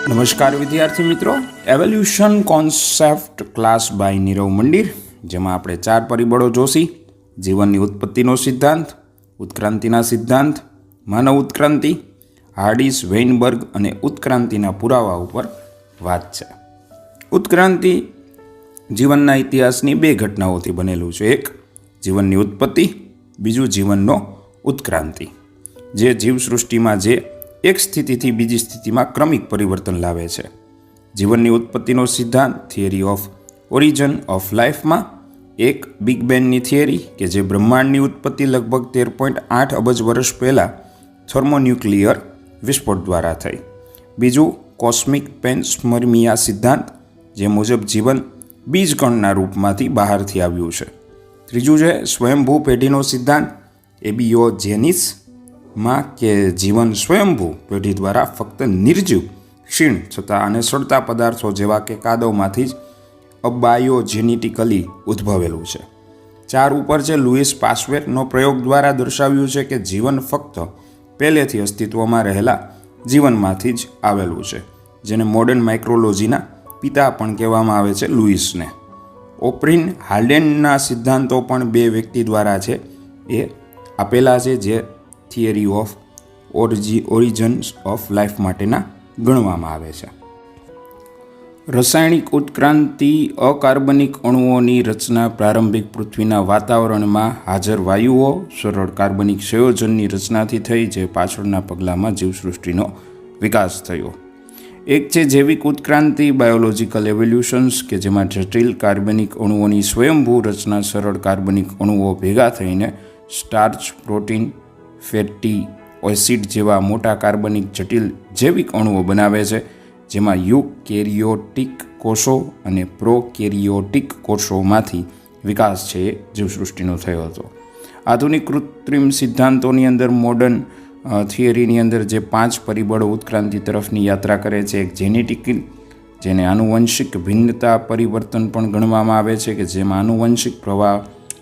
નમસ્કાર વિદ્યાર્થી મિત્રો, evolution concept class by Nirav Mandir, જેમાં આપણે 4 પરિબળો જોશી: જીવનની ઉત્પત્તિનો સિદ્ધાંત, ઉત્ક્રાંતિના સિદ્ધાંત, માનવ ઉત્ક્રાંતિ, હાર્ડીસ વેઇનબર્ગ અને ઉત્ક્રાંતિના પુરાવા ઉપર વાત છે. ઉત્ક્રાંતિ જીવનના ઇતિહાસની 2 ઘટનાઓથી બનેલું છે. એક જીવનની ઉત્પત્તિ, બીજું જીવનનો ઉત્ક્રાંતિ, જે જીવસૃષ્ટિમાં જે એક સ્થિતિથી બીજી સ્થિતિમાં ક્રમિક પરિવર્તન લાવે છે. જીવનની ઉત્પત્તિનો સિદ્ધાંત થિયરી ઓફ ઓરિજિન ઓફ લાઈફમાં એક બિગ બેંગની થિયરી કે જે બ્રહ્માંડની ઉત્પત્તિ લગભગ 13.8 અબજ વર્ષ પહેલાં થર્મોન્યુક્લિયર વિસ્ફોટ દ્વારા થઈ. બીજું કોસ્મિક પેન્સમર્મિયા સિદ્ધાંત, જે મુજબ જીવન બીજકણના રૂપમાંથી બહારથી આવ્યું છે. ત્રીજું છે સ્વયંભૂ પેઢીનો સિદ્ધાંત એબિયોજેનિસ માં કે જીવન સ્વયંભૂ પેઢી દ્વારા ફક્ત નિર્જીવ, ક્ષીણ છતાં અને સડતા પદાર્થો જેવા કે કાદવમાંથી જ અબાયોજેનેટિકલી ઉદ્ભવેલું છે. 4 ઉપર છે લુઈસ પાસ્ચેરનો પ્રયોગ દ્વારા દર્શાવ્યું છે કે જીવન ફક્ત પહેલેથી અસ્તિત્વમાં રહેલા જીવનમાંથી જ આવેલું છે, જેને મોડર્ન માઇક્રોલોજીના પિતા પણ કહેવામાં આવે છે, લુઈસને. ઓપ્રિન હાલ્ડેનના સિદ્ધાંતો પણ 2 વ્યક્તિ દ્વારા છે એ આપેલા છે, જે થિયરી ઓફ ઓરિજિન્સ ઓફ લાઈફ માટેના ગણવામાં આવે છે. રાસાયણિક ઉત્ક્રાંતિ અકાર્બનિક અણુઓની રચના. પ્રારંભિક પૃથ્વીના વાતાવરણમાં હાજર વાયુઓ સરળ કાર્બનિક સંયોજનની રચનાથી થઈ, જે પાછળના પગલામાં જીવસૃષ્ટિનો વિકાસ થયો. એક છે જૈવિક ઉત્ક્રાંતિ બાયોલોજિકલ એવોલ્યુશન્સ, કે જેમાં જટિલ કાર્બનિક અણુઓની સ્વયંભૂ રચના સરળ કાર્બનિક અણુઓ ભેગા થઈને સ્ટાર્ચ, પ્રોટીન, ફેટી એસિડ જેવા મોટા કાર્બનિક જટિલ જૈવિક અણુઓ બનાવે છે, જેમાં યુકેરિયોટિક કોષો અને પ્રોકેરિયોટિક કોષોમાંથી વિકાસ છે એ જીવસૃષ્ટિનો થયો હતો. આધુનિક કૃત્રિમ સિદ્ધાંતોની અંદર મોડર્ન થિયરીની અંદર જે 5 પરિબળો ઉત્ક્રાંતિ તરફની યાત્રા કરે છે. એક જેનેટિક, જેને આનુવંશિક ભિન્નતા પરિવર્તન પણ ગણવામાં આવે છે, કે જેમાં આનુવંશિક પ્રવાહ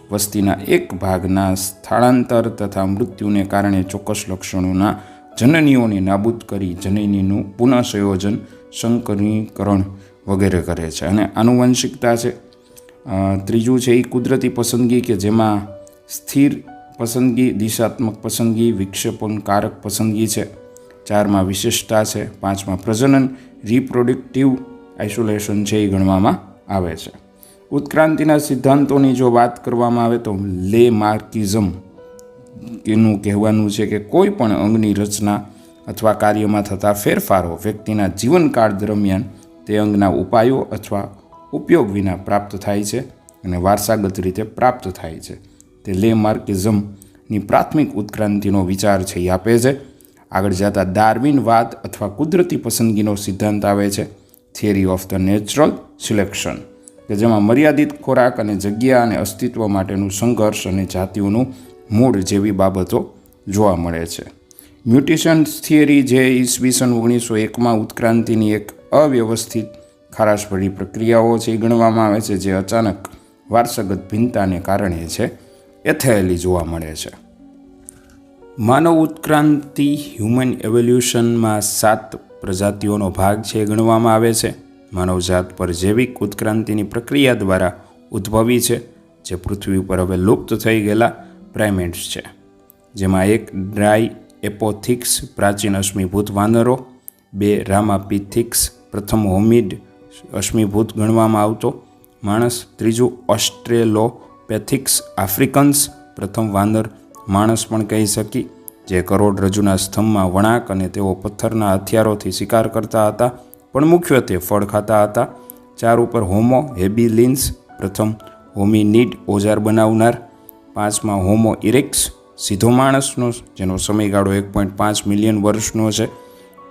વસ્તીના એક ભાગના સ્થળાંતર તથા મૃત્યુને કારણે ચોક્કસ લક્ષણોના જનનીઓને નાબૂદ કરી જનનીનું પુનઃસંયોજન, સંકરીકરણ વગેરે કરે છે. અને આનુવંશિકતા છે. ત્રીજું છે એ કુદરતી પસંદગી, કે જેમાં સ્થિર પસંદગી, દિશાત્મક પસંદગી, વિક્ષેપણકારક પસંદગી છે. 4માં વિશેષતા છે. 5માં પ્રજનન, રિપ્રોડક્ટિવ આઇસોલેશન છે એ ગણવામાં આવે છે. ઉત્ક્રાંતિના સિદ્ધાંતોની જો વાત કરવામાં આવે તો લે માર્કિઝમ એનું કહેવાનું છે કે કોઈ પણ અંગની રચના અથવા કાર્યમાં થતા ફેરફારો વ્યક્તિના જીવનકાળ દરમિયાન તે અંગના ઉપાયો અથવા ઉપયોગ વિના પ્રાપ્ત થાય છે અને વારસાગત રીતે પ્રાપ્ત થાય છે. તે લે માર્કિઝમની પ્રાથમિક ઉત્ક્રાંતિનો વિચાર છે એ આપે છે. આગળ જતા ડાર્વિનવાદ અથવા કુદરતી પસંદગીનો સિદ્ધાંત આવે છે, theory of the natural selection, કે જેમાં મર્યાદિત ખોરાક અને જગ્યા અને અસ્તિત્વ માટેનું સંઘર્ષ અને જાતિઓનું મૂળ જેવી બાબતો જોવા મળે છે. મ્યુટેશન્સ થિયરી, જે ઈસવીસન 1901માં ઉત્ક્રાંતિની એક અવ્યવસ્થિત ખારાશભરી પ્રક્રિયાઓ છે એ ગણવામાં આવે છે, જે અચાનક વારસાગત ભિન્નતાને કારણે છે એ થયેલી જોવા મળે છે. માનવ ઉત્ક્રાંતિ હ્યુમન એવોલ્યુશનમાં 7 પ્રજાતિઓનો ભાગ છે એ ગણવામાં આવે છે. માનવજાત પર જૈવિક ઉત્ક્રાંતિની પ્રક્રિયા દ્વારા ઉદ્ભવી છે, જે પૃથ્વી ઉપર હવે લુપ્ત થઈ ગયેલા પ્રાઇમેટ્સ છે, જેમાં 1 ડ્રાય એપોથિક્સ પ્રાચીન અશ્મિભૂત વાનરો, 2 રામાપિથિક્સ પ્રથમ હોમિડ અશ્મિભૂત ગણવામાં આવતો માણસ, 3 ઓસ્ટ્રેલોપેથિક્સ આફ્રિકન્સ પ્રથમ વાનર માણસ પણ કહી શકી, જે કરોડરજ્જુના સ્તંભમાં વળાંક અને તેઓ પથ્થરના હથિયારોથી શિકાર કરતા હતા પણ મુખ્યત્વે ફળ ખાતા હતા. 4 ઉપર હોમો હેબિલિન્સ પ્રથમ હોમિનિડ ઓજાર બનાવનાર, 5માં હોમો ઇરેક્સ સીધો માણસનો, જેનો સમયગાળો 1.5 મિલિયન વર્ષનો છે,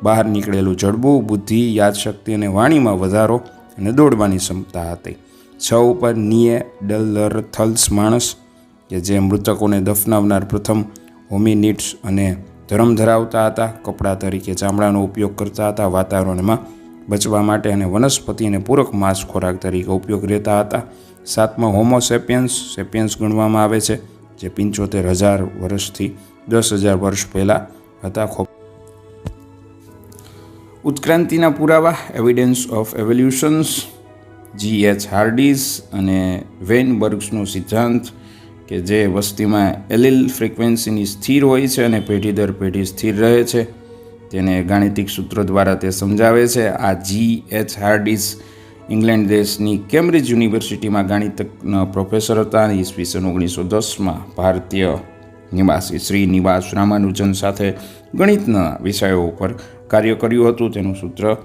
બહાર નીકળેલું જડબું, બુદ્ધિ, યાદશક્તિ અને વાણીમાં વધારો અને દોડવાની ક્ષમતા હતી. 6 ઉપર નિએન્ડરથલ્સ માણસ, કે જે મૃતકોને દફનાવનાર પ્રથમ હોમિનિડ્સ અને ધર્મ ધરાવતા હતા, કપડા તરીકે ચામડાનો ઉપયોગ કરતા હતા, વાતાવરણમાં બચવા માટે અને વનસ્પતિને પૂરક માંસ ખોરાક તરીકે ઉપયોગ રહેતા હતા. 7માં હોમો સેપિયન્સ ગણવામાં આવે છે, જે 75,000 વર્ષથી 10,000 વર્ષ પહેલાં હતા. ઉત્ક્રાંતિના પુરાવા એવિડન્સ ઓફ એવોલ્યુશન્સ, G.H. હાર્ડીસ અને વેનબર્ગ્સનો સિદ્ધાંત કે જે વસ્તીમાં એલીલ ફ્રિક્વન્સીની સ્થિર હોય છે અને પેઢી દર પેઢી સ્થિર રહે છે, તેને ગાણિતિક સૂત્રો દ્વારા તે સમજાવે છે. આ G.H. હાર્ડીસ ઇંગ્લેન્ડ દેશની કેમ્બ્રિજ યુનિવર્સિટીમાં ગણિતના પ્રોફેસર હતા. ઈસવીસન 1910માં ભારતીય નિવાસી શ્રી નિવાસ રામાનુજન સાથે ગણિતના વિષયો ઉપર કાર્ય કર્યું હતું. તેનું સૂત્ર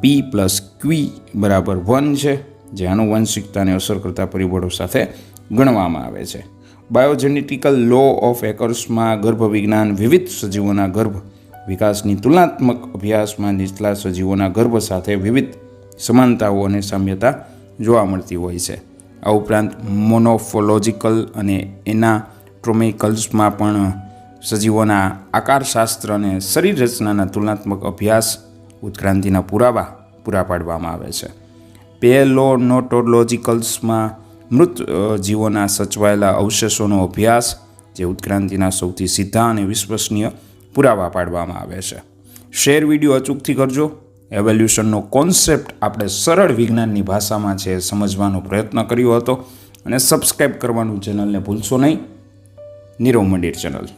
P+Q=1 છે, જે આનુવંશિકતાને અસર કરતા પરિબળો સાથે ગણવામાં આવે છે. બાયોજેનેટિકલ લો ઓફ એકર્સમાં ગર્ભ વિજ્ઞાન વિવિધ સજીવોના ગર્ભ વિકાસની તુલનાત્મક અભ્યાસમાં નીચલા સજીવોના ગર્ભ સાથે વિવિધ સમાનતાઓ અને સામ્યતા જોવા મળતી હોય છે. આ ઉપરાંત મોનોફોલોજિકલ અને એનાટોમિકલ્સમાં પણ સજીવોના આકારશાસ્ત્ર અને શરીર રચનાના તુલનાત્મક અભ્યાસ ઉત્ક્રાંતિના પુરાવા પૂરા પાડવામાં આવે છે. પેલોનોટોલોજિકલ્સમાં મૃત જીવોના સચવાયેલા અવશેષોનો અભ્યાસ, જે ઉત્ક્રાંતિના સૌથી સીધા અને વિશ્વસનીય પુરાવા પાડવામાં આવે છે. શેર વિડીયો અચૂકથી કરજો. એવોલ્યુશનનો કોન્સેપ્ટ આપણે સરળ વિજ્ઞાનની ભાષામાં છે સમજવાનો પ્રયત્ન કર્યો હતો, અને સબસ્ક્રાઈબ કરવાનું ચેનલને ભૂલશો નહીં. નીરવ મંદિર ચેનલ.